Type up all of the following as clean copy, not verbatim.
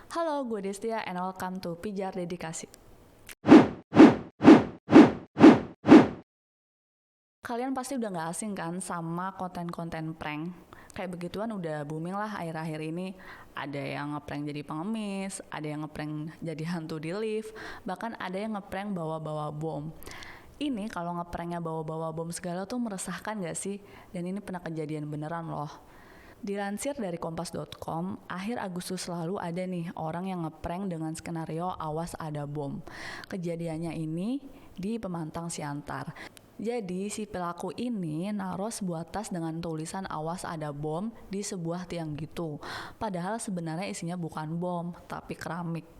Halo, gue Destia and welcome to Pijar Dedikasi. Kalian pasti udah gak asing kan sama konten-konten prank. Kayak begituan udah booming lah akhir-akhir ini. Ada yang ngeprank jadi pengemis, ada yang ngeprank jadi hantu di lift, bahkan ada yang ngeprank bawa-bawa bom. Ini kalau ngepranknya bawa-bawa bom segala tuh meresahkan gak sih? Dan ini pernah kejadian beneran loh. Dilansir dari kompas.com, akhir Agustus lalu ada nih orang yang ngeprank dengan skenario awas ada bom. Kejadiannya ini di Pemantang Siantar. Jadi si pelaku ini naruh sebuah tas dengan tulisan awas ada bom di sebuah tiang gitu. Padahal sebenarnya isinya bukan bom, tapi keramik.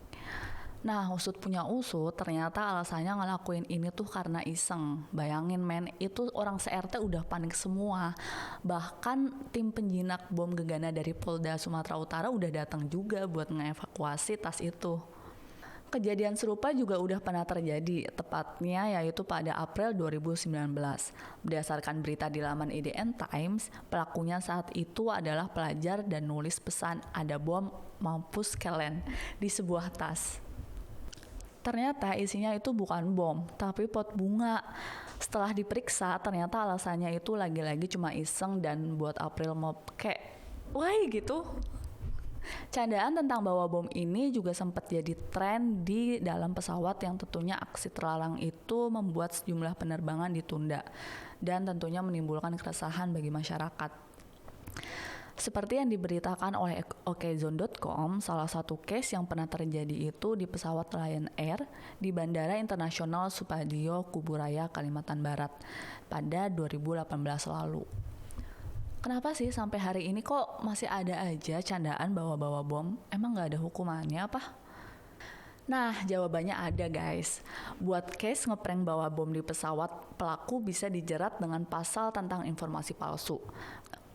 Nah, usut punya usut, ternyata alasannya ngelakuin ini tuh karena iseng. Bayangin men, itu orang se-RT udah panik semua. Bahkan tim penjinak bom gegana dari Polda Sumatera Utara udah datang juga buat ngevakuasi tas itu. Kejadian serupa juga udah pernah terjadi, tepatnya yaitu pada April 2019. Berdasarkan berita di laman IDN Times, pelakunya saat itu adalah pelajar dan nulis pesan ada bom mampus kalian di sebuah tas. Ternyata isinya itu bukan bom, tapi pot bunga. Setelah diperiksa, ternyata alasannya itu lagi-lagi cuma iseng dan buat April Mop. Kayak, wah gitu. Candaan tentang bawa bom ini juga sempat jadi tren di dalam pesawat yang tentunya aksi terlarang itu membuat sejumlah penerbangan ditunda dan tentunya menimbulkan keresahan bagi masyarakat. Seperti yang diberitakan oleh okezone.com, salah satu case yang pernah terjadi itu di pesawat Lion Air di Bandara Internasional Supadio Kuburaya, Kalimantan Barat pada 2018 lalu. Kenapa sih sampai hari ini kok masih ada aja candaan bawa-bawa bom? Emang gak ada hukumannya apa? Nah, jawabannya ada guys. Buat case ngeprank bawa bom di pesawat, pelaku bisa dijerat dengan pasal tentang informasi palsu.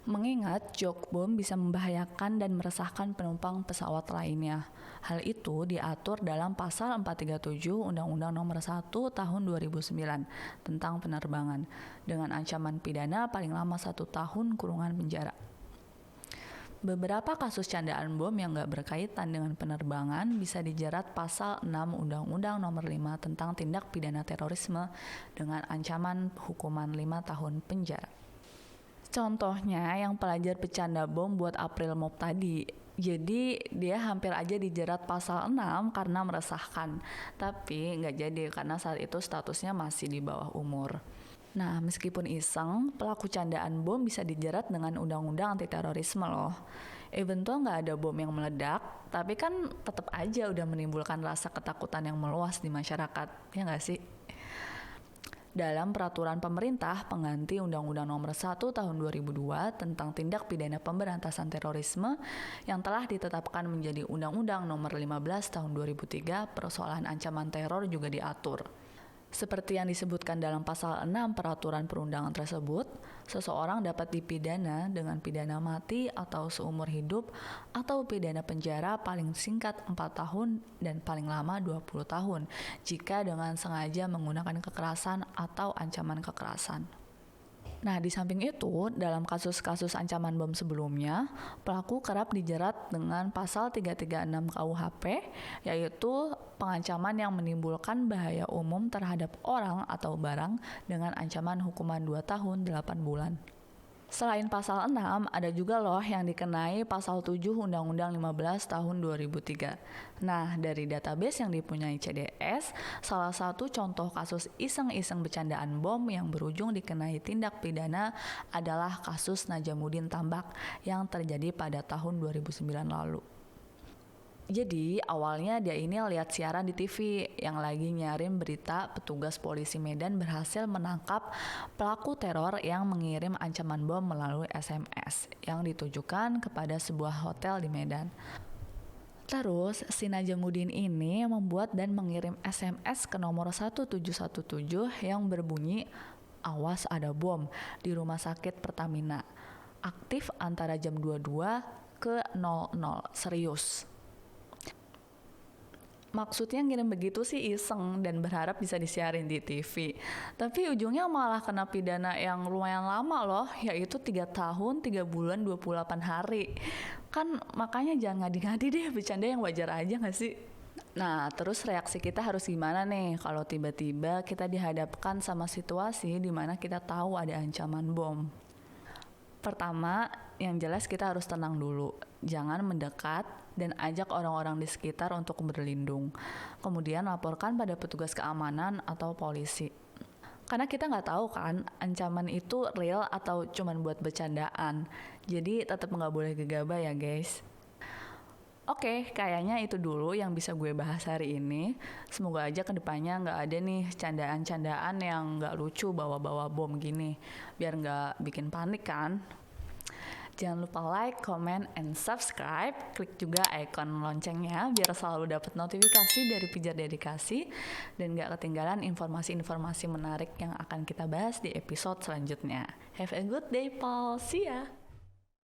Mengingat joke bom bisa membahayakan dan meresahkan penumpang pesawat lainnya. Hal itu diatur dalam pasal 437 Undang-Undang Nomor 1 Tahun 2009 tentang penerbangan dengan ancaman pidana paling lama 1 tahun kurungan penjara. Beberapa kasus candaan bom yang gak berkaitan dengan penerbangan bisa dijerat pasal 6 Undang-Undang Nomor 5 tentang tindak pidana terorisme dengan ancaman hukuman 5 tahun penjara. Contohnya yang pelajar bercanda bom buat April Mop tadi. Jadi dia hampir aja dijerat pasal 6 karena meresahkan. Tapi nggak jadi karena saat itu statusnya masih di bawah umur. Nah, meskipun iseng, pelaku candaan bom bisa dijerat dengan undang-undang anti terorisme loh. Even tuh nggak ada bom yang meledak, tapi kan tetap aja udah menimbulkan rasa ketakutan yang meluas di masyarakat, ya nggak sih? Dalam peraturan pemerintah pengganti Undang-Undang Nomor 1 Tahun 2002 tentang tindak pidana pemberantasan terorisme yang telah ditetapkan menjadi Undang-Undang Nomor 15 Tahun 2003, persoalan ancaman teror juga diatur. Seperti yang disebutkan dalam pasal 6 peraturan perundangan tersebut, seseorang dapat dipidana dengan pidana mati atau seumur hidup atau pidana penjara paling singkat 4 tahun dan paling lama 20 tahun jika dengan sengaja menggunakan kekerasan atau ancaman kekerasan. Nah, di samping itu, dalam kasus-kasus ancaman bom sebelumnya, pelaku kerap dijerat dengan pasal 336 KUHP, yaitu pengancaman yang menimbulkan bahaya umum terhadap orang atau barang dengan ancaman hukuman 2 tahun 8 bulan. Selain pasal 6, ada juga loh yang dikenai pasal 7 Undang-Undang 15 tahun 2003. Nah, dari database yang dipunyai CDS, salah satu contoh kasus iseng-iseng bercandaan bom yang berujung dikenai tindak pidana adalah kasus Najamuddin Tambak yang terjadi pada tahun 2009 lalu. Jadi awalnya dia ini lihat siaran di TV yang lagi nyarin berita petugas polisi Medan berhasil menangkap pelaku teror yang mengirim ancaman bom melalui SMS yang ditujukan kepada sebuah hotel di Medan. Terus si Najamuddin ini membuat dan mengirim SMS ke nomor 1717 yang berbunyi awas ada bom di rumah sakit Pertamina. Aktif antara jam 22 ke 00, serius. Maksudnya ngirim begitu sih iseng dan berharap bisa disiarin di TV. Tapi ujungnya malah kena pidana yang lumayan lama loh, yaitu 3 tahun, 3 bulan, 28 hari. Kan makanya jangan ngadi-ngadi deh, bercanda yang wajar aja gak sih? Nah, terus reaksi kita harus gimana nih kalau tiba-tiba kita dihadapkan sama situasi di mana kita tahu ada ancaman bom? Pertama, yang jelas kita harus tenang dulu. Jangan mendekat dan ajak orang-orang di sekitar untuk berlindung. Kemudian laporkan pada petugas keamanan atau polisi. Karena kita nggak tahu kan, ancaman itu real atau cuman buat bercandaan. Jadi tetap nggak boleh gegabah ya guys. Oke, kayaknya itu dulu yang bisa gue bahas hari ini. Semoga aja kedepannya nggak ada nih candaan-candaan yang nggak lucu bawa-bawa bom gini. Biar nggak bikin panik kan. Jangan lupa like, comment, and subscribe. Klik juga icon loncengnya biar selalu dapat notifikasi dari Pijar Dedikasi. Dan nggak ketinggalan informasi-informasi menarik yang akan kita bahas di episode selanjutnya. Have a good day, Paul. See ya!